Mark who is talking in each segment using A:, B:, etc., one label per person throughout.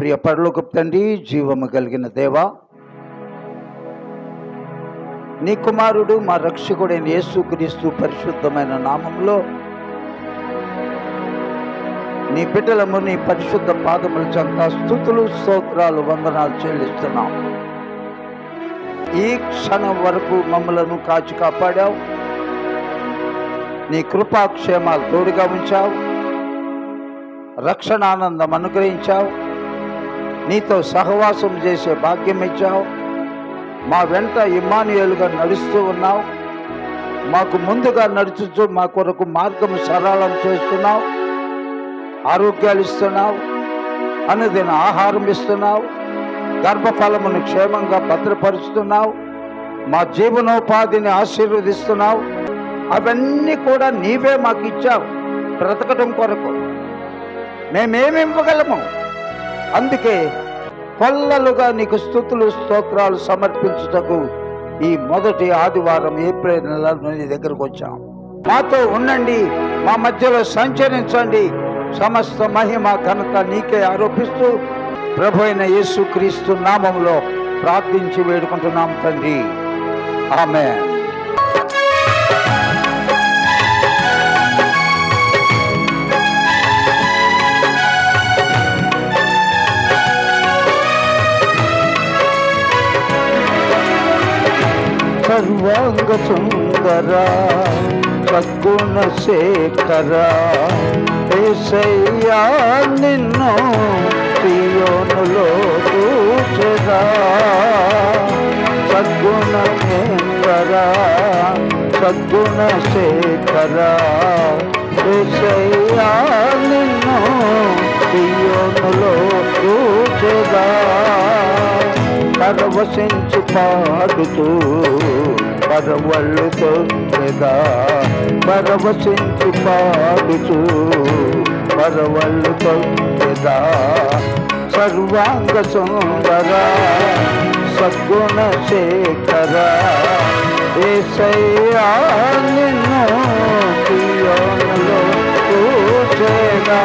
A: ప్రియ పరలోకపు తండ్రి, జీవము కలిగిన దేవా, నీ కుమారుడు మా రక్షకుడైన యేసుక్రీస్తు పరిశుద్ధమైన నామంలో నీ బిడ్డలము నీ పరిశుద్ధ పాదముల చెంత స్తుతులు, స్తోత్రాలు, వందనాలు చెల్లిస్తున్నాం. ఈ క్షణం వరకు మమ్మలను కాచి కాపాడావు. నీ కృపాక్షేమాలు తోడుగా ఉంచావు. రక్షణానందం అనుగ్రహించావు. నీతో సహవాసం చేసే భాగ్యం ఇచ్చావు. మా వెంట ఇమ్మానుయేలుగా నడుస్తూ ఉన్నావు. మాకు ముందుగా నడుచుచు మా కొరకు మార్గము సరళం చేస్తున్నావు. ఆరోగ్యాలు ఇస్తున్నావు. అనుదిన ఆహారం ఇస్తున్నావు. గర్భఫలమును క్షేమంగా భద్రపరుస్తున్నావు. మా జీవనోపాధిని ఆశీర్వదిస్తున్నావు. అవన్నీ కూడా నీవే మాకు ఇచ్చావు బ్రతకడం కొరకు. మేమేమి ఇవ్వగలము? అందుకే కొల్లలుగా నీకు స్తుతులు, స్తోత్రాలు సమర్పించుటకు ఈ మొదటి ఆదివారం ఏప్రిల్ నెలలో నీ దగ్గరకు వచ్చాం. మాతో ఉండండి, మా మధ్యలో సంచరించండి. సమస్త మహిమ ఘనత నీకే ఆరోపిస్తూ ప్రభు అయిన యేసుక్రీస్తు నామంలో ప్రార్థించి వేడుకుంటున్నాం తండ్రి, ఆమేన్. సర్వాంగ సుందర సద్గుణ శేఖర యేసయ్యా, నిన్ను సియోనులో చూచెదా. సద్గుణ శేఖర సద్గుణ శేఖర యేసయ్యా, నిన్ను సియోనులో చూచెదా. పరవశించి పాడుతూ పరవళ్ళుతో లేదా పరవశించి పాడుతూ పరవళ్ళుతో లేదా. సర్వాంగ సుందర సద్గుణ శేఖర యేసయ్యా, నిన్ను సియోనులో చూచెదా.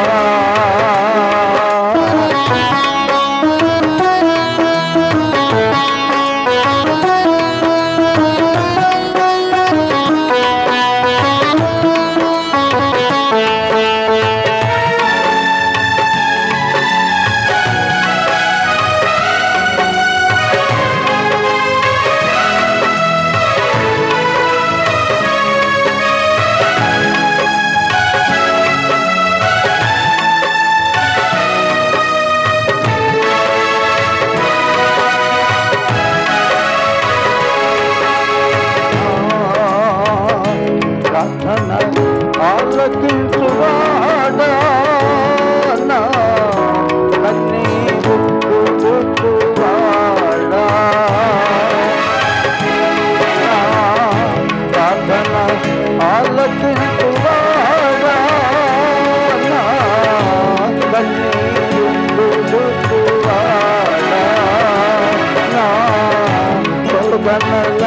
A: ఆలకించువాడా నా కన్నీరు తుడుచువాడా, ప్రార్థన ఆలకించువాడా నా కన్నీరు తుడుచువాడా. నా శోధనలన్నిటిలో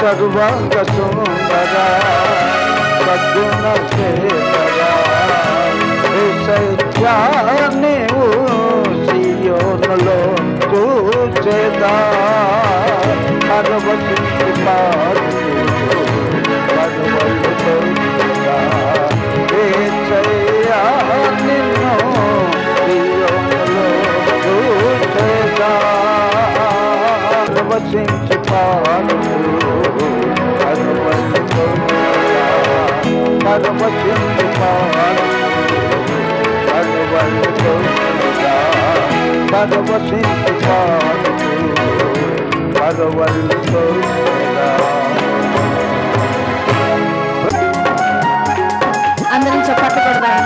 A: సర్వాంగ సుందర సద్గుణ శేఖర యేసయ్యా, నీవు సియోనులో చూచెదా. పరవశించి పాడుతూ పరవళ్ళుతో లేదా. యేసయ్యా, నిన్ను సియోనులో చూచెదా. పరవశించి పాడుతూ పరవళ్ళుతో లేదా. పరవశించి పాడుతూ పరవళ్ళుతో లేదా. పరవశించి పాడుతూ పరవళ్ళుతో లేదా.
B: అందరం చప్పట్లు కొడదాం.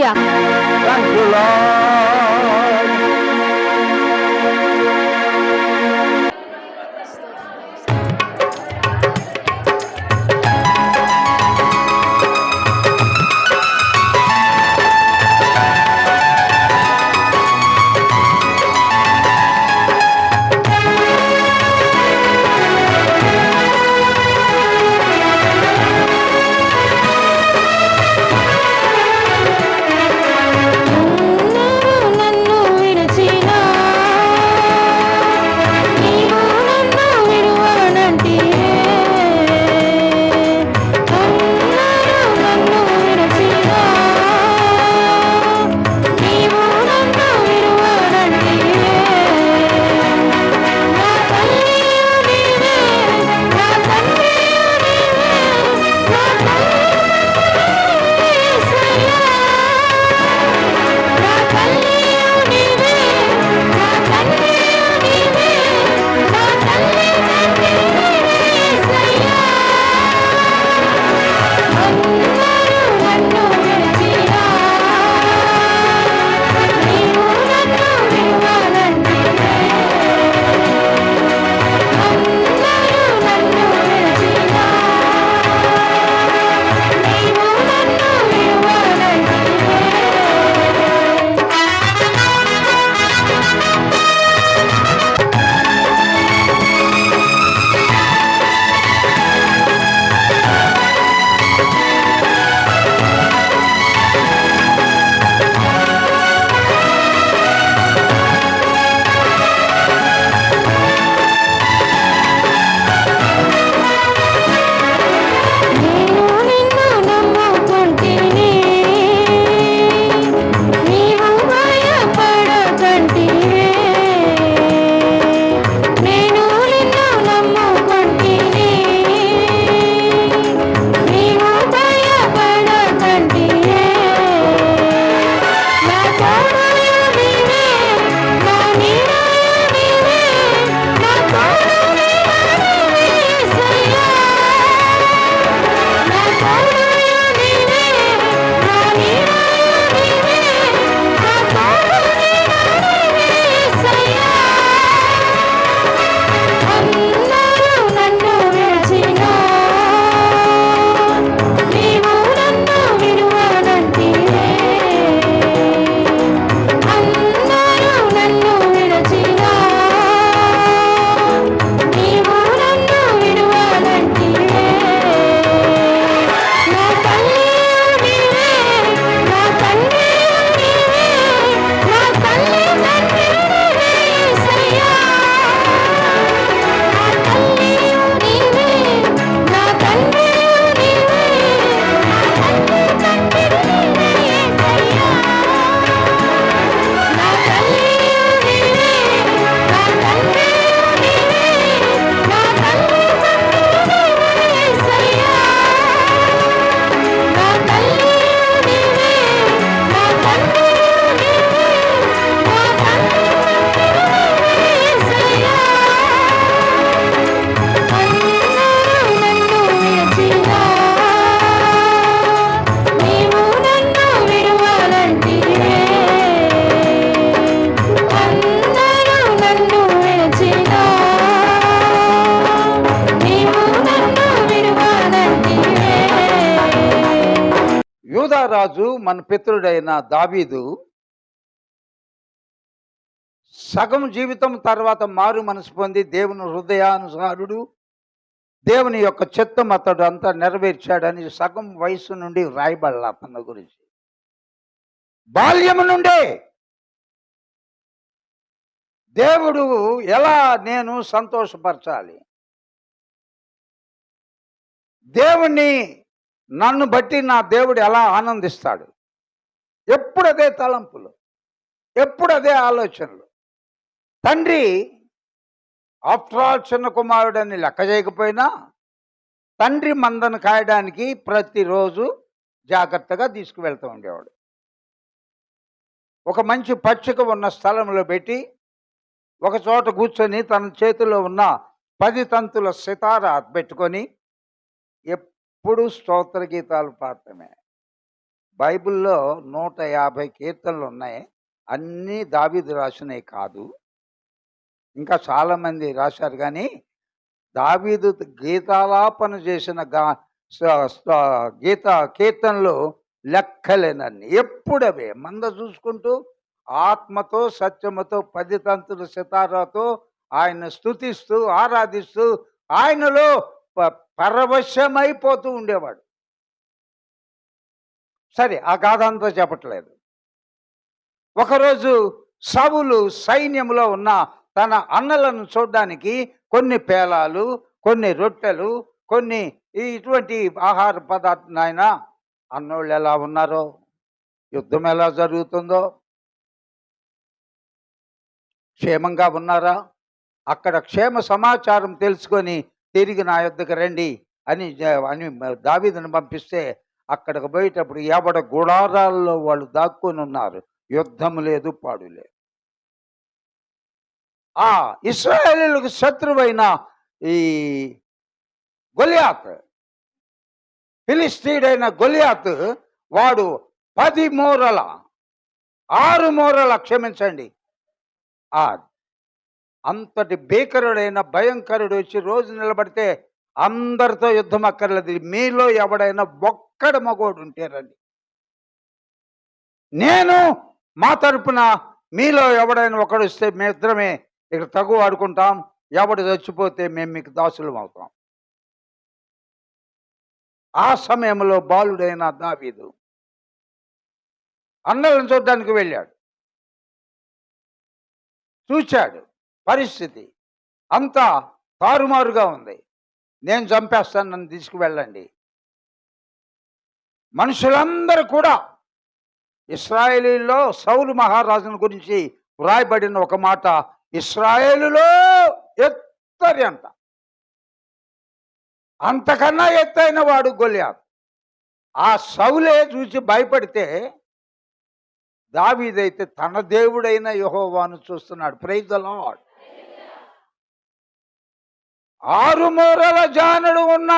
B: హల్లెలూయా.
A: Thank you, Lord.
B: నన్ను విడిచినా నీవు నన్ను విడువనంటివే. నన్ను విడిచినా నీవు నన్ను విడువనంటివే. నా తల్లియు నీవే, నా తండ్రియు నీవే, నా యేసయ్యా. నా తల్లియు నీవే, నా తండ్రియు నీవే, నా తల్లి తండ్రి యేసయ్యా. అందరూ నన్ను విడిచినా నీవు నన్ను విడువనంటివే. అందరూ నన్ను విడిచినా నీవు నన్ను విడువనంటివే. నేను నిన్ను నమ్ముకుంటిని, నీవు భయపడకంటివే. నేను నిన్ను నమ్ముకుంటిని, నీవు భయపడకంటివే. నా తోడయు నీవే, నా నీడయు నీవే, నా తోడు నీవే యేసయ్యా. నా తోడయు నీవే, నా నీడయు నీవే, నా తోడు నీవే యేసయ్యా. అందరూ నన్ను విడిచినా నీవు నన్ను విడువనంటివే. అందరూ నన్ను విడిచినా నీవు నన్ను విడువనంటివే. నా తల్లియు నీవే, నా తండ్రియు నీవే, నా తల్లి తండ్రి యేసయ్యా. నా తల్లియు నీవే, నా తండ్రియు నీవే, నా తల్లి తండ్రి యేసయ్యా. నా తల్లియు నీవే, నా తండ్రియు నీవే, నా తల్లి తండ్రి యేసయ్యా. నా తల్లియు నీవే, నా తండ్రియు నీవే, నా తల్లి తండ్రి యేసయ్యా. అందరూ నన్ను విడిచినా నీవు నన్ను విడువనంటివే. అందరూ నన్ను విడిచినా నీవు నన్ను విడువనంటివే.
A: యూదారాజు మన పితరుడైన దావీదు సగం జీవితం తర్వాత మారు మనసు పొంది దేవుని హృదయానుసారుడు, దేవుని యొక్క చిత్తం అతడు అంతా నెరవేర్చాడని సగం వయసు నుండి రాయబడాల అతని గురించి. బాల్యము నుండే దేవుడు ఎలా నేను సంతోషపరచాలి, దేవుణ్ణి నన్ను బట్టి నా దేవుడు ఎలా ఆనందిస్తాడు, ఎప్పుడు అదే తలంపులు, ఎప్పుడు అదే ఆలోచనలు. తండ్రి ఆఫ్టర్ ఆల్ చిన్న కుమారుడని లెక్క చేయకపోయినా తండ్రి మందను కాయడానికి ప్రతిరోజు జాగ్రత్తగా తీసుకువెళ్తూ ఉండేవాడు. ఒక మంచి పచ్చిక ఉన్న స్థలంలో పెట్టి ఒక చోట కూర్చొని తన చేతిలో ఉన్న 10 తంతుల సితార పెట్టుకొని ఎప్పుడు స్తోత్ర గీతాలు పాడటమే. బైబిల్‌లో 150 కీర్తనలు ఉన్నాయి. అన్నీ దావీదు రాసినవి కాదు. ఇంకా చాలామంది రాశారు గానీ, దావీదు గీతాలాపన చేసిన గా స స గీత కీర్తనలు లెక్కలేనన్ని. ఎప్పుడవే మంద చూసుకుంటూ ఆత్మతో, సత్యముతో 10 తంతుల సితారాతో ఆయన్ని స్తుతిస్తూ, ఆరాధిస్తూ ఆయనలో పరవశమైపోతూ ఉండేవాడు. సరే, ఆ గాథ అంతా చెప్పట్లేదు. ఒకరోజు సౌలు సైన్యంలో ఉన్న తన అన్నలను చూడ్డానికి కొన్ని పేలాలు, కొన్ని రొట్టెలు, కొన్ని ఇటువంటి ఆహార పదార్థాలు, ఆయన అన్నోళ్ళు ఎలా ఉన్నారో, యుద్ధం ఎలా జరుగుతుందో, క్షేమంగా ఉన్నారా, అక్కడ క్షేమ సమాచారం తెలుసుకొని తిరిగి నా యొద్దకు రండి అని దావీదును పంపిస్తే, అక్కడికి పోయేటప్పుడు ఎవడ గుడారాల్లో వాళ్ళు దాక్కుని ఉన్నారు. యుద్ధం లేదు, పాడు లేదు. ఆ ఇశ్రాయేలీయులకు శత్రువైన ఈ గొలియాత్, ఫిలిష్తీయుడైన గొలియాత్, వాడు 10 మూరల 6 మూరల క్షమించండి, అంతటి భీకరుడైన భయంకరుడు వచ్చి రోజు నిలబడితే అందరితో యుద్ధం అక్కర్లేదు, మీలో ఎవడైనా ఒక్కడు మగోడు ఉంటే రండి, నేను మా తరపున మీలో ఎవడైనా ఒకడు వస్తే మేమిద్దరమే ఇక్కడ తగు ఆడుకుంటాం, ఎవడు చచ్చిపోతే మేము మీకు దాసులం అవుతాం. ఆ సమయంలో బాలుడైన దావీదు అన్నలను చూడడానికి వెళ్ళాడు. చూచాడు, పరిస్థితి అంతా తారుమారుగా ఉంది. నేను చంపేస్తాను, నన్ను తీసుకువెళ్ళండి. మనుషులందరూ కూడా, ఇశ్రాయేలీలో సౌలు మహారాజుని గురించి వ్రాయబడిన ఒక మాట, ఇశ్రాయేలులో ఎత్తరి అంట, అంతకన్నా ఎత్తైన వాడు గొలియాత్. ఆ సౌలే చూసి భయపడితే, దావీదైతే తన దేవుడైన యెహోవాను చూస్తున్నాడు. Praise the lord. 6 మూరల జానుడు ఉన్న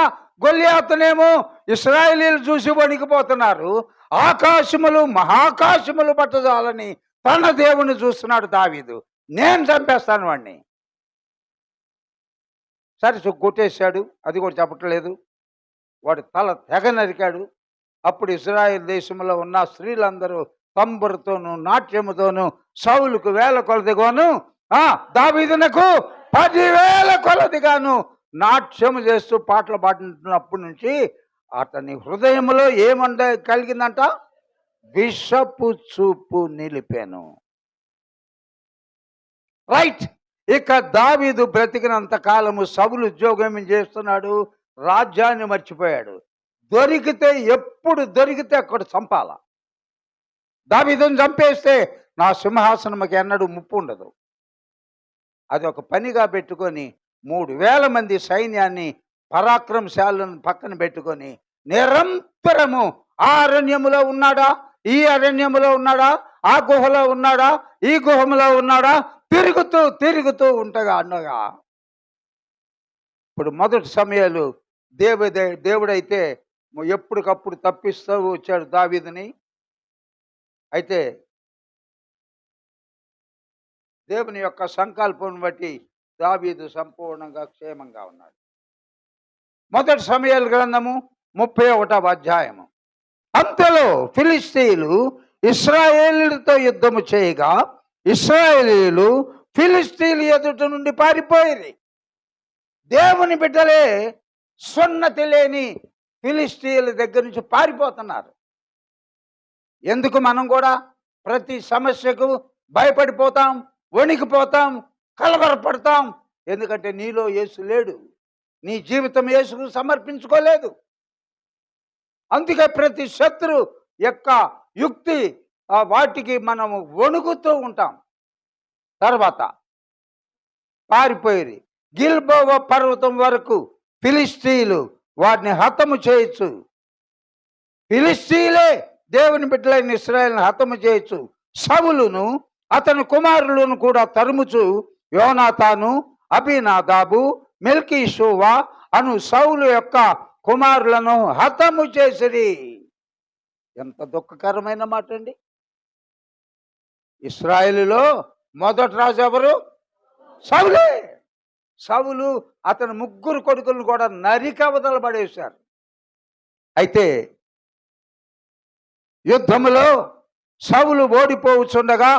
A: గొలియాతునేమో ఇశ్రాయేలీలు చూసి వణికిపోతున్నారు. ఆకాశములు మహాకాశములు పట్టజాలని తన దేవుని చూస్తున్నాడు దావీదు. నేను చంపేస్తాను వాడిని. సరే, కొట్టేశాడు, అది కూడా చెప్పట్లేదు. వాడి తల తెగ నరికాడు. అప్పుడు ఇశ్రాయేల్ దేశంలో ఉన్న స్త్రీలందరూ తంబురతోనూ నాట్యముతోనూ సౌలుకు 1000 కొలదిగాను, దావీదునకు 10,000 కొలదిగాను నాట్యము చేస్తూ పాటలు పాడుతున్నప్పటి నుంచి అతని హృదయంలో కలిగిందంట, విషపు చూపు నిలిపాను. రైట్. ఇక దావీదు బ్రతికినంత కాలము సౌలు ఉద్యోగం చేస్తున్నాడు, రాజ్యాన్ని మర్చిపోయాడు. ఎప్పుడు దొరికితే అక్కడ చంపాల. దావీదుని చంపేస్తే నా సింహాసనముకి ఎన్నడూ ముప్పు ఉండదు. అది ఒక పనిగా పెట్టుకొని 3,000 మంది సైన్యాన్ని, పరాక్రమశాలను పక్కన పెట్టుకొని నిరంతరము ఆ అరణ్యములో ఉన్నాడా, ఈ అరణ్యములో ఉన్నాడా, ఆ గుహలో ఉన్నాడా, ఈ గుహములో ఉన్నాడా, తిరుగుతూ ఉండగా ఇప్పుడు మొదటి సమయాలు దేవుడైతే ఎప్పటికప్పుడు తప్పిస్తూ వచ్చాడు దావీదుని. అయితే దేవుని యొక్క సంకల్పం బట్టి దావీదు సంపూర్ణంగా క్షేమంగా ఉన్నాడు. మొదటి సమయాల గ్రంథము 31వ అధ్యాయము. అంతలో ఫిలిష్తీయులు ఇశ్రాయేలీయులతో యుద్ధము చేయగా ఇశ్రాయేలీయులు ఫిలిష్తీయుల ఎదుట నుండి పారిపోయి, దేవుని బిడ్డలే సున్నతి లేని ఫిలిష్తీయుల దగ్గర నుంచి పారిపోతున్నారు. ఎందుకు మనం కూడా ప్రతి సమస్యకు భయపడిపోతాం, వణికిపోతాం, కలవరపడతాం? ఎందుకంటే నీలో యేసు లేడు, నీ జీవితం యేసుకు సమర్పించుకోలేదు. అందుకే ప్రతి శత్రు యొక్క యుక్తి వాటికి మనము వణుకుతూ ఉంటాం. తర్వాత పారిపోయి గిల్బోవ పర్వతం వరకు ఫిలిష్తీయులు వారిని హతము చేయొచ్చు. ఫిలిష్తీయులే దేవుని బిడ్డలైన ఇశ్రాయేలును హతము చేయొచ్చు. సౌలును అతని కుమారులను కూడా తరుముచు యోనాతాను, అబీనాదాబు, మెల్కీషూవా అను సౌలు యొక్క కుమారులను హతము చేసిరి. ఎంత దుఃఖకరమైన మాట అండి. ఇశ్రాయేలులో మొదటి రాజు ఎవరు? సౌలే. సౌలు అతని ముగ్గురు కొడుకులు కూడా నరికి అవతల పడేశారు. అయితే యుద్ధములో సౌలు ఓడిపోవచ్చుండగా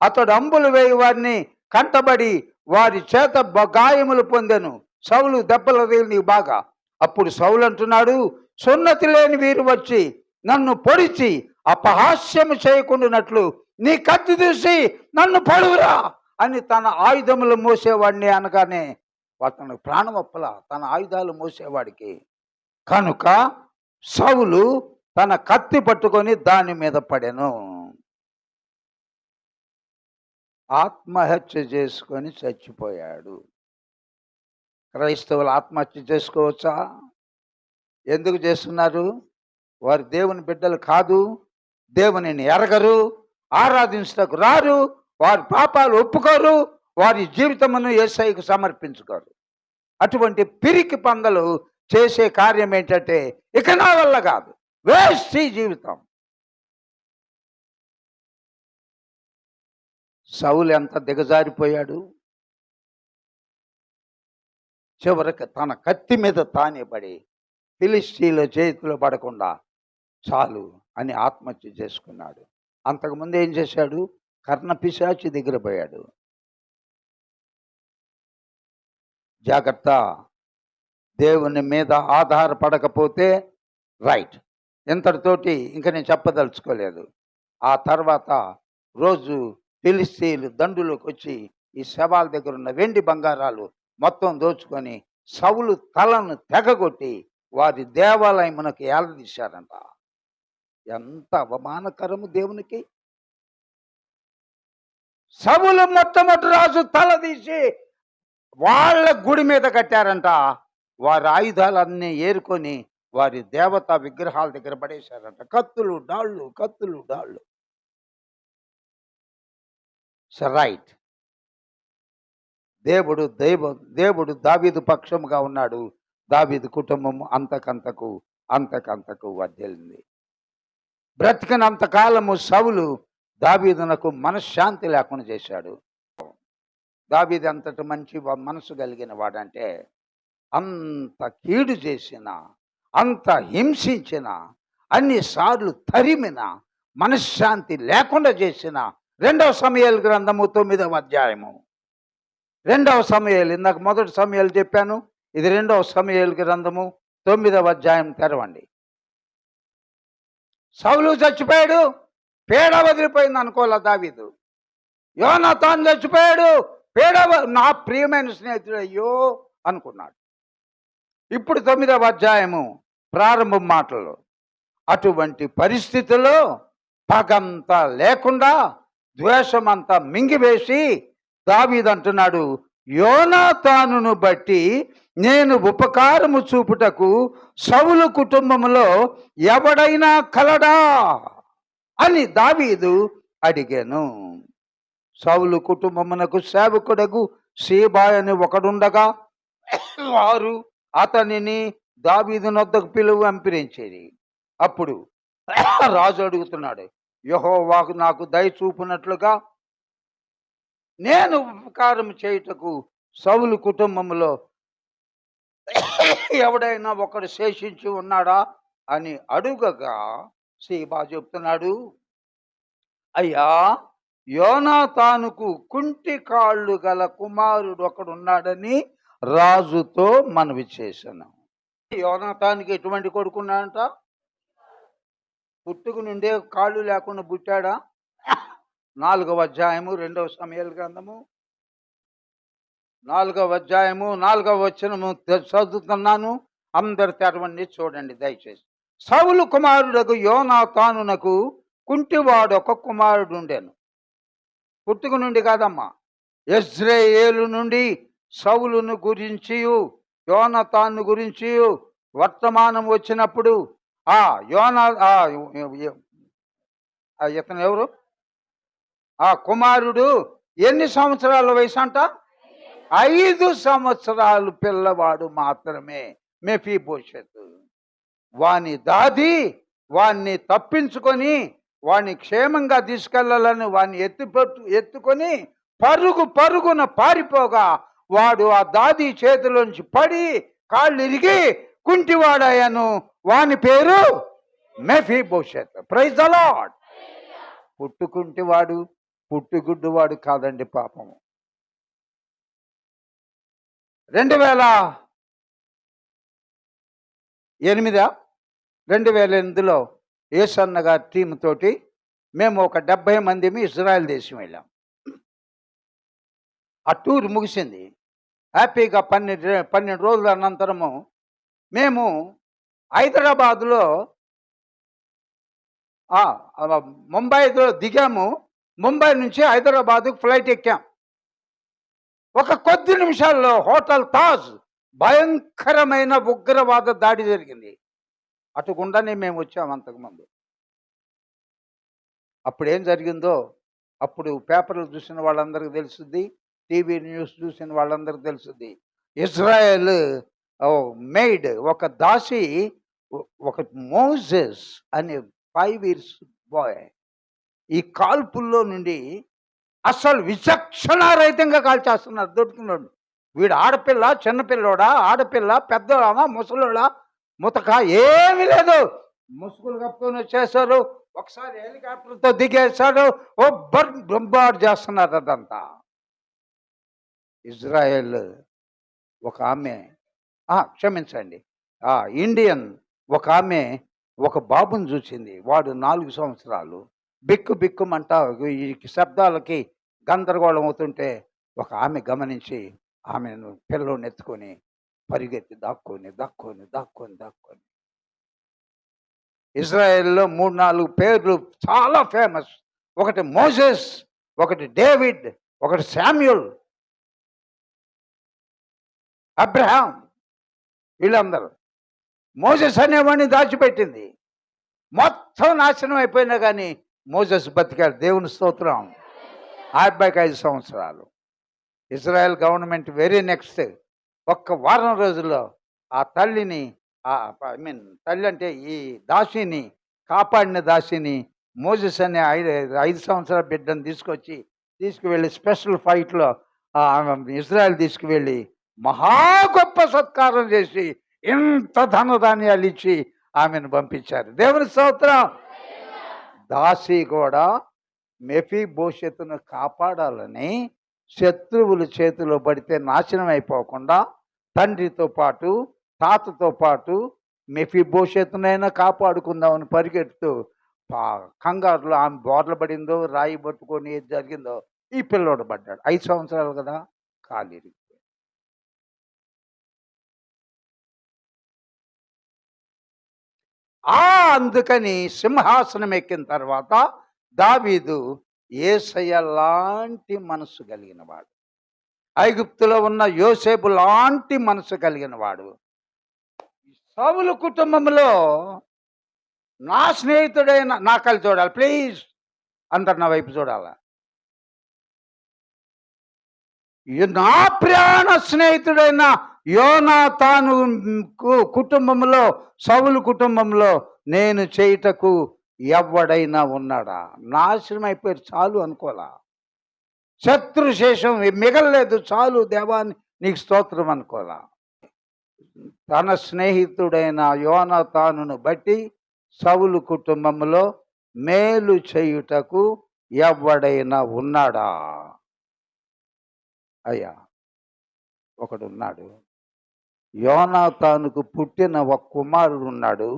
A: అతడు అంబులు వేయి వారిని కంటబడి వారి చేత గాయములు పొందెను. సౌలు దెబ్బలు తగిలి బాగా. అప్పుడు సౌలు అంటున్నాడు, సున్నతి లేని వీరు వచ్చి నన్ను పొడిచి అపహాస్యము చేయకుండానట్లు నీ కత్తి దూసి నన్ను పొడువురా అని తన ఆయుధములు మోసేవాడిని అనగానే అతను ప్రాణం ఒప్పల, తన ఆయుధాలు మోసేవాడికి. కనుక సౌలు తన కత్తి పట్టుకొని దాని మీద పడెను. ఆత్మహత్య చేసుకొని చచ్చిపోయాడు. క్రైస్తవులు ఆత్మహత్య చేసుకోవచ్చా? ఎందుకు చేస్తున్నారు? వారు దేవుని బిడ్డలు కాదు, దేవునిని ఎరగరు, ఆరాధించటకు రారు, వారి పాపాలు ఒప్పుకోరు, వారి జీవితమును యేసయ్యకు సమర్పించుకోరు. అటువంటి పిరికి పందలు చేసే కార్యం ఏంటంటే, ఇక నా వల్ల కాదు, వేస్ట్ ఈ జీవితం. సౌలు ఎంత దిగజారిపోయాడు. చివరికి తన కత్తి మీద తానే పడి ఫిలిష్తీయుల చేతిలో పడకుండా చాలు అని ఆత్మహత్య చేసుకున్నాడు. అంతకుముందు ఏం చేశాడు? కర్ణపిశాచి దగ్గర పోయాడు. జాగ్రత్త, దేవుని మీద ఆధారపడకపోతే రైట్. ఇంతటితోటి ఇంకా నేను చెప్పదలుచుకోలేదు. ఆ తర్వాత రోజు ఫిలిష్తీయులు దండులోకి వచ్చి ఈ శవాల దగ్గర ఉన్న వెండి బంగారాలు మొత్తం దోచుకొని సౌలు తలను తెగగొట్టి వారి దేవాలయమునకు ఏలదీశారంట. ఎంత అవమానకరము దేవునికి. సౌలు మొట్టమొదటి రాజు తల తీసి వాళ్ళ గుడి మీద కట్టారంట. వారి ఆయుధాలన్నీ ఏరుకొని వారి దేవతా విగ్రహాల దగ్గర పడేశారంట. కత్తులు డాళ్ళు. రైట్. దేవుడు దావీదు పక్షముగా ఉన్నాడు. దావీదు కుటుంబం అంతకంతకు వర్ధిల్లింది. బ్రతికినంత కాలము సౌలు దావీదునకు మనశ్శాంతి లేకుండా చేశాడు. దావీదు అంతటి మంచి మనసు కలిగిన వాడంటే, అంత కీడు చేసిన, అంత హింసించిన, అన్నిసార్లు తరిమిన, మనశ్శాంతి లేకుండా చేసిన 2వ సమూయేలు గ్రంథము 9వ అధ్యాయము. 2వ సమూయేలు, ఇందాక 1 సమూయేలు చెప్పాను, ఇది 2వ సమూయేలు గ్రంథము 9వ అధ్యాయం తెరవండి. సౌలు చచ్చిపోయాడు, పేడ వదిలిపోయింది అనుకోలే దావీదు. యోనాతాను చచ్చిపోయాడు, నా ప్రియమైన స్నేహితుడు అయ్యో అనుకున్నాడు. ఇప్పుడు 9వ అధ్యాయము ప్రారంభం మాటలు. అటువంటి పరిస్థితుల్లో పగంతా లేకుండా ద్వేషమంతా మింగివేసి దావీదు అంటున్నాడు, యోనాతానును బట్టి నేను ఉపకారము చూపుటకు సౌలు కుటుంబంలో ఎవడైనా కలడా అని దావీదు అడిగాను. సౌలు కుటుంబమునకు సేవకుడగు సీబా అని ఒకడుండగా వారు అతనిని దావీదు నొద్దకు పంపించేది. అప్పుడు రాజు అడుగుతున్నాడు, యెహోవాకు నాకు దయ చూపునట్లుగా నేను ఉపకారం చేయుటకు సౌలు కుటుంబంలో ఎవడైనా ఒకడు శేషించి ఉన్నాడా అని అడుగగా సీబా చెప్తున్నాడు, అయ్యా, యోనాతానుకు కుంటి కాళ్ళు గల కుమారుడు ఒకడున్నాడని రాజుతో మనవి చేశాను. యోనాతానికి ఎటువంటి కొడుకున్నాడంట? పుట్టుకు నుండే కాళ్ళు లేకుండా పుట్టాడా? 4వ అధ్యాయము 2వ సమూయేలు గ్రంథము 4వ అధ్యాయము 4వ వచనము చదువుతున్నాను. అందరు తెరవండి, చూడండి దయచేసి. సౌలు కుమారుడకు యోనాతానునకు కుంటివాడొక కుమారుడు ఉండెను. పుట్టుక నుండి కాదమ్మా, యెజ్రెయేలు నుండి సౌలును గురించి యోనాతాను గురించి వర్తమానం వచ్చినప్పుడు ఇతను ఎవరు? ఆ కుమారుడు ఎన్ని సంవత్సరాల వయసు అంట? 5 సంవత్సరాలు పిల్లవాడు మాత్రమే. మెఫీబోషెతు. వాని దాది వాణ్ణి తప్పించుకొని వాణ్ణి క్షేమంగా తీసుకెళ్లాలని వాణ్ణి ఎత్తుకొని పరుగున పారిపోగా వాడు ఆ దాది చేతిలోంచి పడి కాళ్ళు ఇరిగి కుంటివాడాయను. వాని పేరు మెఫీబోషెత్. Praise the Lord. పుట్టుకుంటివాడు పుట్టుగుడ్డువాడు కాదండి పాపము. 2008లో యేసన్న గారి టీం తోటి మేము ఒక 70 మందిమి ఇజ్రాయెల్ దేశం వెళ్ళాం. ఆ టూర్ ముగిసింది హ్యాపీగా. 12 రోజుల అనంతరము మేము హైదరాబాదులో ముంబైలో దిగాము. ముంబై నుంచి హైదరాబాద్కు ఫ్లైట్ ఎక్కాం. ఒక కొద్ది నిమిషాల్లో హోటల్ తాజ్ భయంకరమైన ఉగ్రవాద దాడి జరిగింది. అటుగుండానే మేము వచ్చాము అంతకుముందు. అప్పుడు ఏం జరిగిందో అప్పుడు పేపర్లు చూసిన వాళ్ళందరికీ తెలుస్తుంది, టీవీ న్యూస్ చూసిన వాళ్ళందరికీ తెలుస్తుంది. ఇజ్రాయెల్ మేడ్ ఒక దాసి, ఒక మోజెస్ అనే 5 years బాయ్ ఈ కాల్పుల్లో నుండి అసలు విచక్షణారహితంగా కాల్చేస్తున్నారు. దొరుకుతున్నాడు వీడు. ఆడపిల్ల, చిన్నపిల్లోడా, ఆడపిల్ల, పెద్దోడా, ముసలోడా, ముతక ఏమీ లేదు. ముసుగులు కప్పుకొని వచ్చేసారు. ఒకసారి హెలికాప్టర్తో దిగేశాడు. బొంబార్డ్ చేస్తున్నారు అదంతా. ఇజ్రాయెల్ ఒక ఆమె, క్షమించండి, ఇండియన్ ఒక ఆమె ఒక బాబుని చూసింది. వాడు 4 సంవత్సరాలు. బిక్కుమంట ఈ శబ్దాలకి గందరగోళం అవుతుంటే ఒక ఆమె గమనించి ఆమెను పిల్లోని ఎత్తుకొని పరిగెత్తి దాక్కొని ఇజ్రాయెల్లో 3-4 పేర్లు చాలా ఫేమస్. ఒకటి మోసెస్, ఒకటి డేవిడ్, ఒకటి శామ్యూల్, అబ్రహాం. వీళ్ళందరూ మోసెస్ అనేవాడిని దాచిపెట్టింది. మొత్తం నాశనం అయిపోయినా కానీ మోసెస్ బతికాడు. దేవుని స్తోత్రం. ఆ అబ్బాయికి 5 సంవత్సరాలు. ఇజ్రాయెల్ గవర్నమెంట్ వెరీ నెక్స్ట్ ఒక్క వారం రోజుల్లో ఆ తల్లిని, తల్లి అంటే ఈ దాసిని, కాపాడిన దాసిని, మోసెస్ అనే 5 సంవత్సరాల బిడ్డను తీసుకువెళ్ళి స్పెషల్ ఫ్లైట్లో ఇజ్రాయెల్ తీసుకువెళ్ళి మహా గొప్ప సత్కారం చేసి ఇంత ధనధాన్యాలు ఇచ్చి ఆమెను పంపించారు. దేవుని స్తోత్రం. దాసి కూడా మెఫీబోషెతును కాపాడాలని శత్రువుల చేతిలో పడితే నాశనం అయిపోకుండా తండ్రితో పాటు తాతతో పాటు మెఫీబోషెతునైనా కాపాడుకుందామని పరిగెడుతూ కంగారులో ఆమె బోర్ల పడిందో, రాయి పట్టుకొని ఏది జరిగిందో ఈ పిల్లోడు పడ్డాడు. 5 సంవత్సరాలు కదా, కాలు. అందుకని సింహాసనం ఎక్కిన తర్వాత దావీదు యేసయ్య లాంటి మనసు కలిగిన వాడు, ఐగుప్తులో ఉన్న యోసేపు లాంటి మనసు కలిగిన వాడు. సౌలు కుటుంబంలో నా స్నేహితుడైన, నా కళ్ళు చూడాలి ప్లీజ్, అందరు నా వైపు చూడాలి. నా ప్రాణ స్నేహితుడైన యోనాతాను కుటుంబంలో, సౌలు కుటుంబంలో నేను చేయుటకు ఎవడైనా ఉన్నాడా? నాశనం అయిపోయారు చాలు అనుకోలా. శత్రుశేషం మిగలలేదు చాలు దేవాన్ని నీకు స్తోత్రం అనుకోలా. తన స్నేహితుడైన యోనాతానును బట్టి సౌలు కుటుంబంలో మేలు చేయుటకు ఎవడైనా ఉన్నాడా? అయ్యా, ఒకడున్నాడు. యోనాతానుకు పుట్టిన ఒక కుమారుడు ఉన్నాడు.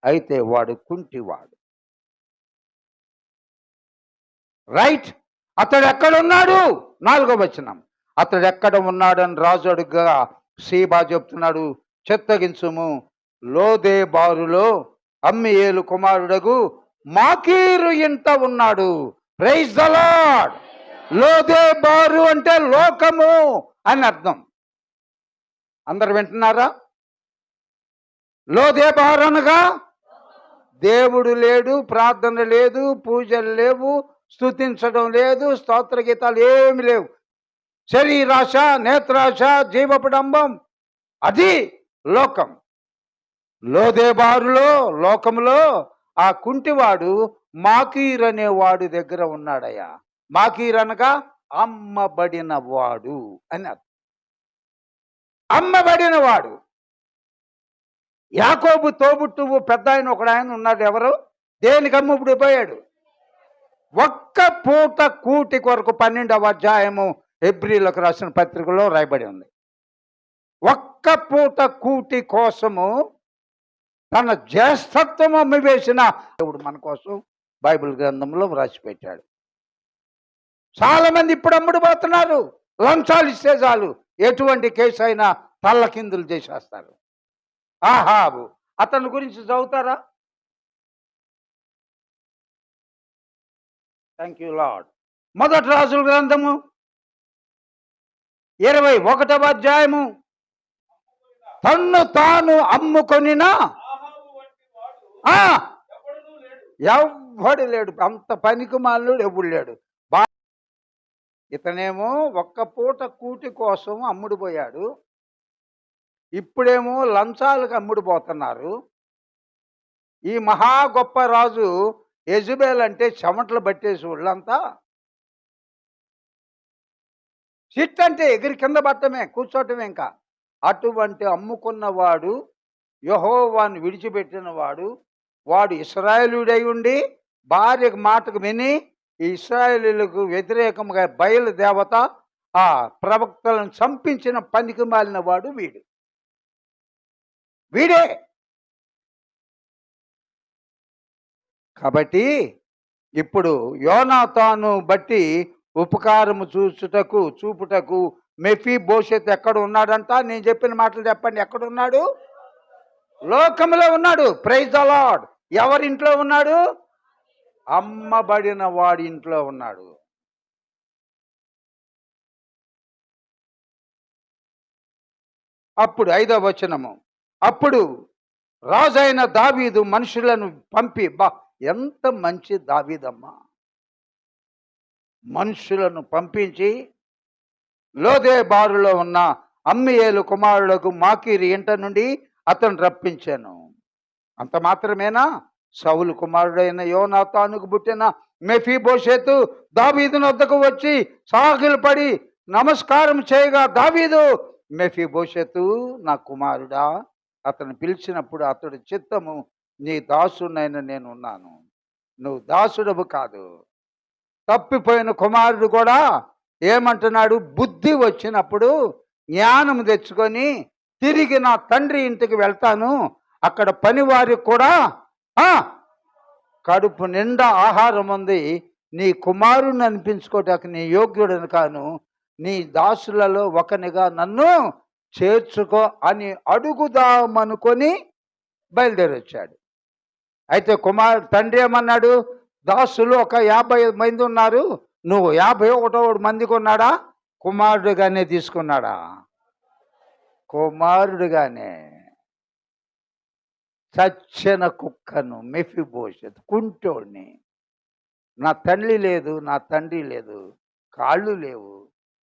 A: అయితే వాడు కుంటివాడు. రైట్. అతడు ఎక్కడున్నాడు? 4వ వచనం. అతడు ఎక్కడ ఉన్నాడని రాజు అడుగగా సీబా చెప్తున్నాడు, చెత్తగించుము, లోదేబారులో అమ్మీయేలు కుమారుడగు మాకీరు ఇంట ఉన్నాడు. Praise the lord. లోదేబారు అంటే లోకము అని అర్థం. అందరు వింటున్నారా? లోదేబారు అనగా దేవుడు లేడు, ప్రార్థన లేదు, పూజలు లేవు, స్తుతించడం లేదు, స్తోత్ర గీతాలు ఏమి లేవు. శరీరాశ, నేత్రాశ, జీవపడంబం, అది లోకం. లోదేబారులో, లోకములో ఆ కుంటివాడు మాకీర్ అనే వాడి దగ్గర ఉన్నాడయ్యా. మాకీర్ అనగా అమ్మబడిన వాడు అని అర్థం. అమ్మబడిన వాడు. యాకోబు తోబుట్టువు పెద్ద ఆయన ఒక ఆయన ఉన్నాడు. ఎవరు? దేనికి అమ్ముడిపోయాడు? ఒక్క పూట కూటి కొరకు 12వ అధ్యాయము హెబ్రీలకు రాసిన పత్రికలో రాయబడి ఉంది. ఒక్క పూట కూటి కోసము తన జ్యేష్ఠత్వం అమ్మివేసిన దేవుడు మన కోసం బైబిల్ గ్రంథంలో వ్రాసిపెట్టాడు. చాలా మంది ఇప్పుడు అమ్ముడుపోతున్నారు. లంచాలు ఇస్తే చాలు ఎటువంటి కేసు అయినా తల్లకిందులు చేసేస్తారు. ఆహాబు, అతని గురించి చదువుతారా? Thank you lord. మొదటి రాజుల గ్రంథము 21వ అధ్యాయము. తన్ను తాను అమ్ముకొనిన ఎవ్వడు లేడు. అంత పనికిమాలినోడు ఎవడు లేడు. ఇతనేమో ఒక్క పూట కూటి కోసం అమ్ముడుపోయాడు. ఇప్పుడేమో లంచాలకు అమ్ముడుపోతున్నారు. ఈ మహా గొప్ప రాజు యెజబెల్ అంటే చెమటలు పట్టేసి వాళ్ళంతా. సిట్ అంటే ఎగిరి కింద పట్టమే, కూర్చోటమే. ఇంకా అటువంటి అమ్ముకున్నవాడు, యెహోవాను విడిచిపెట్టిన వాడు, వాడు ఇశ్రాయేలుడై ఉండి భార్య మాటకు విని ఈ ఇశ్రాయేలీయులకు వ్యతిరేకంగా బయలు దేవత ఆ ప్రవక్తలను చంపించిన పనికి మాలిన వాడు వీడే. కాబట్టి ఇప్పుడు యోనాతాను బట్టి ఉపకారము చూపుటకు మెఫీబోషెత్ ఎక్కడ ఉన్నాడంట? నేను చెప్పిన మాటలు చెప్పండి. ఎక్కడ ఉన్నాడు? లోకంలో ఉన్నాడు. Praise the lord. ఎవరింట్లో ఉన్నాడు? అమ్మబడిన వాడి ఇంట్లో ఉన్నాడు. అప్పుడు 5వ వచనము. అప్పుడు రాజైన దావీదు మనుషులను పంపి, ఎంత మంచి దావీదమ్మా, మనుషులను పంపించి లోదెబారులో ఉన్న అమ్మీయేలు కుమారులకు మాకీరు ఇంట నుండి అతను రప్పించాను. అంత మాత్రమేనా? సౌలు కుమారుడైన యోనాతానుకు పుట్టిన మెఫీబోషెతు దావీదు వద్దకు వచ్చి సాగిలపడి నమస్కారం చేయగా, దావీదు, మెఫీబోషెతు నా కుమారుడా. అతను పిలిచినప్పుడు అతడు చిత్తము, నీ దాసునైన నేనున్నాను, నువ్వు దాసుడవు కాదు. తప్పిపోయిన కుమారుడు కూడా ఏమంటున్నాడు? బుద్ధి వచ్చినప్పుడు జ్ఞానం తెచ్చుకొని తిరిగి నా తండ్రి ఇంటికి వెళ్తాను, అక్కడ పనివారికి కూడా కడుపు నిండా ఆహారం ఉంది, నీ కుమారుని అనిపించుకోవటానికి నీ యోగ్యుడని కాను, నీ దాసులలో ఒకనిగా నన్ను చేర్చుకో అని అడుగుదామనుకొని బయలుదేరి వచ్చాడు. అయితే తండ్రి ఏమన్నాడు? దాసులు ఒక 50 మంది ఉన్నారు, నువ్వు 51వ మందికి ఉన్నాడా? కుమారుడుగానే తీసుకున్నాడా? కుమారుడుగానే. చచ్చిన కుక్కను మెఫీబోషెతు, కుంటోడిని, నా తల్లి లేదు, నా తండ్రి లేదు, కాళ్ళు లేవు,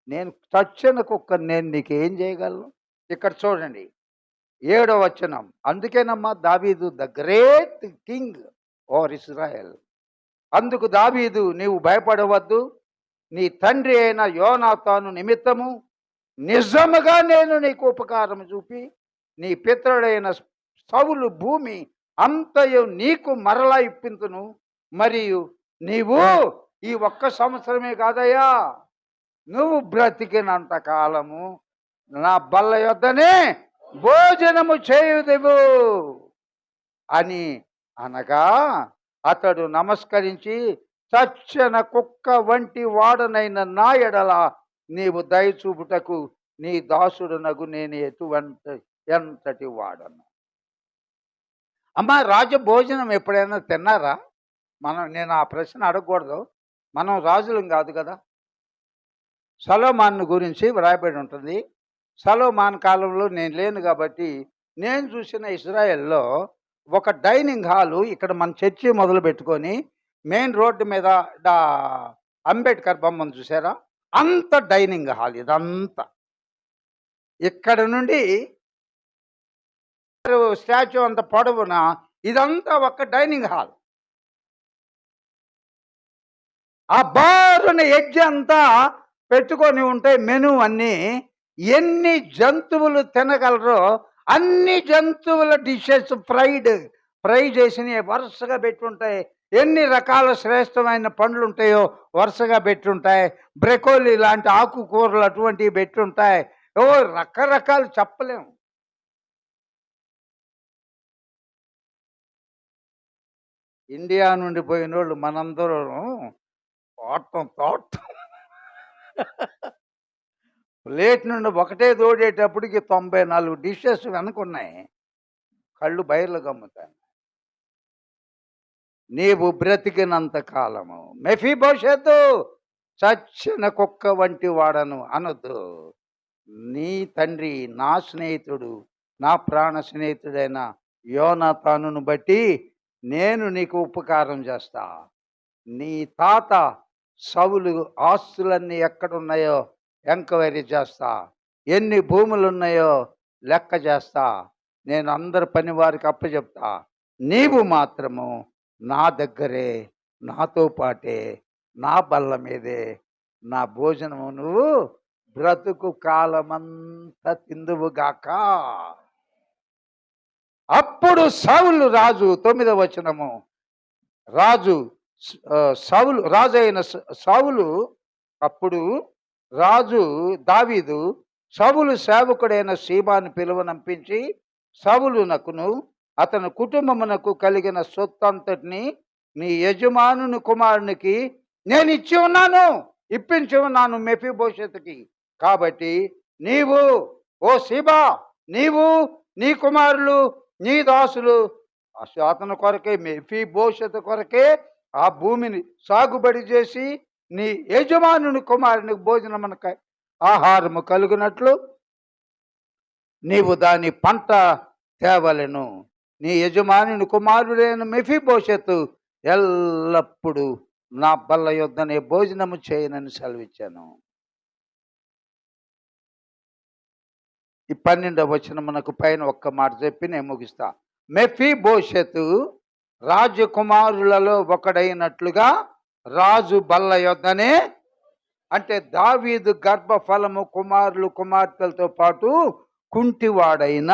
A: నేను చచ్చిన కుక్కను, నేను నీకేం చేయగలను? ఇక్కడ చూడండి 7వ వచనం. అందుకేనమ్మా దావీదు ద గ్రేట్ కింగ్ ఓవర్ ఇశ్రాయెల్. అందుకు దావీదు, నీవు భయపడవద్దు, నీ తండ్రి అయిన యోనాతాను నిమిత్తము నిజముగా నేను నీకు ఉపకారం చూపి నీ పితరుడైన సౌలు భూమి అంతయు నీకు మరలా ఇప్పింతును. మరియు నీవు ఈ 1 సంవత్సరమే కాదయ్యా, నువ్వు బ్రతికినంత కాలము నా బల్ల యొద్దనే భోజనము చేయుదువు అని అనగా, అతడు నమస్కరించి, చచ్చిన కుక్క వంటి వాడనైన నా ఎడల నీవు దయచూపుటకు నీ దాసుడునగు నేను ఎంతటి వాడను. అమ్మా, రాజభోజనం ఎప్పుడైనా తిన్నారా? నేను ఆ ప్రశ్న అడగకూడదు, మనం రాజులం కాదు కదా. సొలొమోను గురించి వ్రాయబడి ఉంటుంది. సొలొమోను కాలంలో నేను లేను కాబట్టి నేను చూసిన ఇశ్రాయెల్లో ఒక డైనింగ్ హాలు, ఇక్కడ మన చర్చి మొదలు పెట్టుకొని మెయిన్ రోడ్డు మీద అంబేద్కర్ బొమ్మను చూసారా, అంత డైనింగ్ హాల్ ఇదంతా. ఇక్కడ నుండి స్టాచ్యూ అంత పొడవున ఇదంతా ఒక డైనింగ్ హాల్. ఆ బారున ఎడ్జ్ అంతా పెట్టుకొని ఉంటే మెను అన్నీ ఎన్ని జంతువులు తినగలరో అన్ని జంతువుల డిషెస్ ఫ్రై చేసినవి వరుసగా పెట్టుంటాయి. ఎన్ని రకాల శ్రేష్టమైన పండ్లు ఉంటాయో వరుసగా పెట్టుంటాయి. బ్రెకోలీ లాంటి ఆకుకూరలు అటువంటివి పెట్టుంటాయి. ఓ రకరకాలు చెప్పలేము. ఇండియా నుండి పోయిన వాళ్ళు మనందరం తోటం ప్లేట్ నుండి ఒకటే తోడేటప్పటికి 94 డిషెస్ వెనుకున్నాయి. కళ్ళు బయర్లు గమ్ముతాయి. నీవు బ్రతికినంత కాలము మెఫీబోషెతు చచ్చిన కుక్క వంటి వాడను అనొద్దు. నీ తండ్రి నా స్నేహితుడు, నా ప్రాణ స్నేహితుడైన యోనాతానును బట్టి నేను నీకు ఉపకారం చేస్తా. నీ తాత సౌలు ఆస్తులన్నీ ఎక్కడున్నాయో ఎంక్వైరీ చేస్తా. ఎన్ని భూములు ఉన్నాయో లెక్క చేస్తా. నేను అందరి పని వారికి అప్పచెప్తా. నీవు మాత్రము నా దగ్గరే, నాతో పాటే, నా బల్ల మీదే నా భోజనము నువ్వు బ్రతుకు కాలమంతా తిందువుగాక. అప్పుడు సౌలు రాజు 9వ వచనము రాజు రాజు అయిన సౌలు అప్పుడు రాజు దావీదు సౌలు సేవకుడైన సీబాను పిలువనంపించి సౌలునకును అతని కుటుంబమునకు కలిగిన సొత్తంతటిని నీ యజమానుని కుమారునికి నేను ఇప్పించి ఉన్నాను మెఫీబోషెతుకి. కాబట్టి నీవు ఓ సీబా, నీవు నీ కుమారులు నీ దాసులు అతని కొరకే, మెఫీబోషెతు కొరకే ఆ భూమిని సాగుబడి చేసి నీ యజమానుని కుమారునికి భోజనమునక ఆహారము కలుగునట్లు నీవు దాని పంట తేవలెను. నీ యజమానుని కుమారుడైన మెఫీబోషెతు ఎల్లప్పుడూ నా బల్ల యొద్దనే భోజనము చేయనని సెలవిచ్చాను. ఈ 12వ వచనమునకు పైన ఒక్క మాట చెప్పి నేను ముగిస్తా. మెఫీబోషెతు రాజకుమారులలో ఒకడైనట్లుగా రాజు బల్ల యొద్దనే, అంటే దావీదు గర్భఫలము కుమారులు కుమార్తెలతో పాటు కుంటివాడైన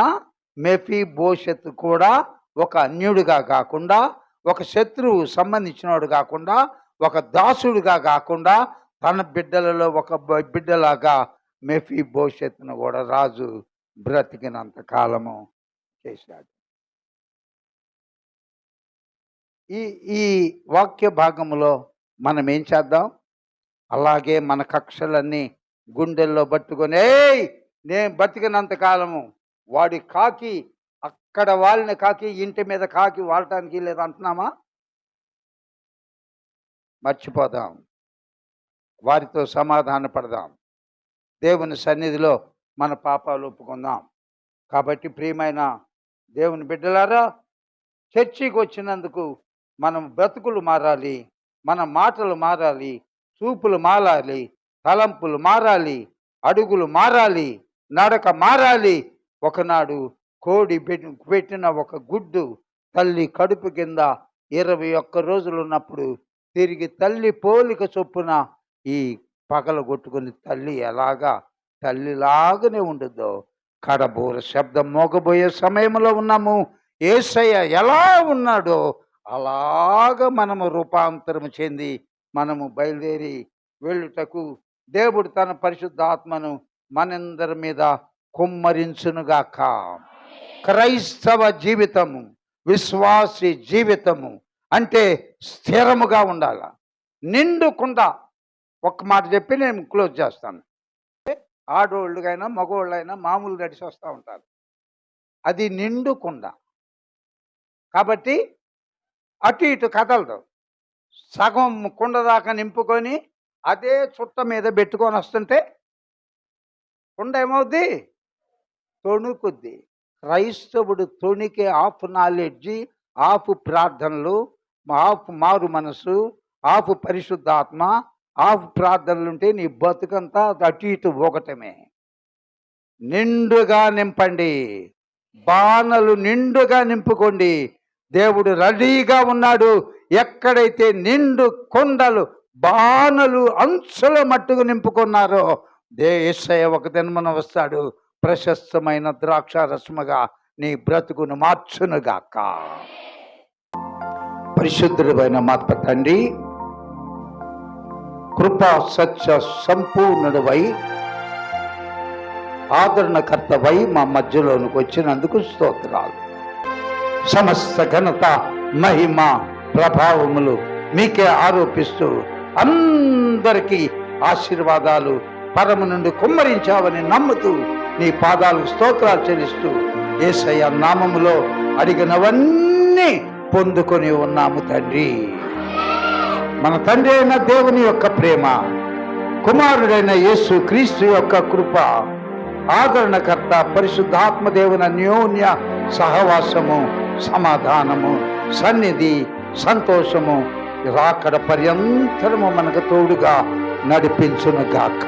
A: మెఫీబోషెతు కూడా ఒక అన్యుడిగా కాకుండా, ఒక శత్రువు సంబంధించినవాడు కాకుండా, ఒక దాసుడుగా కాకుండా తన బిడ్డలలో ఒక బిడ్డలాగా మెఫీబోషెతును కూడా రాజు బ్రతికినంత కాలము చేశాడు. ఈ వాక్య భాగంలో మనం ఏం చేద్దాం? అలాగే మన కక్షలన్నీ గుండెల్లో పట్టుకొని నేను బతికినంత కాలము వాడి కాకి అక్కడ వాలిన కాకి ఇంటి మీద కాకి వాడటానికి లేదంటున్నామా? మర్చిపోదాం. వారితో సమాధాన పడదాం. దేవుని సన్నిధిలో మన పాపాలు ఒప్పుకుందాం. కాబట్టి ప్రియమైన దేవుని బిడ్డలారా, చర్చికి వచ్చినందుకు మనం బ్రతుకులు మారాలి, మన మాటలు మారాలి, చూపులు మారాలి, తలంపులు మారాలి, అడుగులు మారాలి, నడక మారాలి. ఒకనాడు కోడి పెట్టిన ఒక గుడ్డు తల్లి కడుపు కింద 21 రోజులు ఉన్నప్పుడు తిరిగి తల్లి పోలిక చొప్పున ఈ పగలగొట్టుకుని తల్లి ఎలాగా తల్లిలాగానే ఉండదో, కడబోర శబ్దం మోగబోయే సమయంలో ఉన్నాము. యేసయ్య ఎలా ఉన్నాడో అలాగా మనము రూపాంతరం చెంది మనము బయలుదేరి వెళ్ళుటకు దేవుడు తన పరిశుద్ధ ఆత్మను మనందరి మీద కుమ్మరించునుగాక. క్రైస్తవ జీవితము, విశ్వాసి జీవితము అంటే స్థిరముగా ఉండాల, నిండుకుండా. ఒక్క మాట చెప్పి నేను క్లోజ్ చేస్తాను. ఆడోళ్ళకైనా మగవాళ్ళైనా మామూలు నడిచి వస్తూ ఉంటారు, అది నిండుకుండా. కాబట్టి అటు ఇటు కదలదు. సగం కుండ దాకా నింపుకొని అదే చుట్ట మీద పెట్టుకొని వస్తుంటే కుండ ఏమవుద్ది? తొణుకుద్ది. క్రైస్తవుడు తొణికే ఆఫ్ నాలెడ్జి, ఆఫ్ ప్రార్థనలు, ఆఫ్ మారు మనసు, ఆఫ్ పరిశుద్ధాత్మ, ఆఫ్ ప్రార్థనలు ఉంటే నీ బతుకంతా అటు ఇటు ఒకటమే. నిండుగా నింపండి, బాణలు నిండుగా నింపుకోండి. దేవుడు రెడీగా ఉన్నాడు. ఎక్కడైతే నిండు కొండలు బాణలు అంచుల మట్టుకు నింపుకున్నారో యేసయ్య ఒక దినమున వస్తాడు, ప్రశస్తమైన ద్రాక్షారసముగా నీ బ్రతుకును మార్చునుగాక. పరిశుద్ధుడైన మా తండ్రి, కృపా సత్య సంపూర్ణుడవై ఆదరణకర్తవై మా మధ్యలోనికి వచ్చినందుకు స్తోత్రాలు. సమస్త ఘనత, మహిమ, ప్రభావములు మీకే ఆరోపిస్తూ అందరికీ ఆశీర్వాదాలు పరము నుండి కుమ్మరించావని నమ్ముతూ నీ పాదాలకు స్తోత్రాలు చెల్లిస్తూ యేసయ్య నామములో అడిగినవన్నీ పొందుకొని ఉన్నాము తండ్రి. మన తండ్రి అయిన దేవుని యొక్క ప్రేమ, కుమారుడైన యేసు క్రీస్తు యొక్క కృప, ఆదరణకర్త పరిశుద్ధాత్మ దేవుని అన్యోన్య సహవాసము, సమాధానము, సన్నిధి, సంతోషము రాకడ పర్యంతరము మనకు తోడుగా నడిపించును గాక.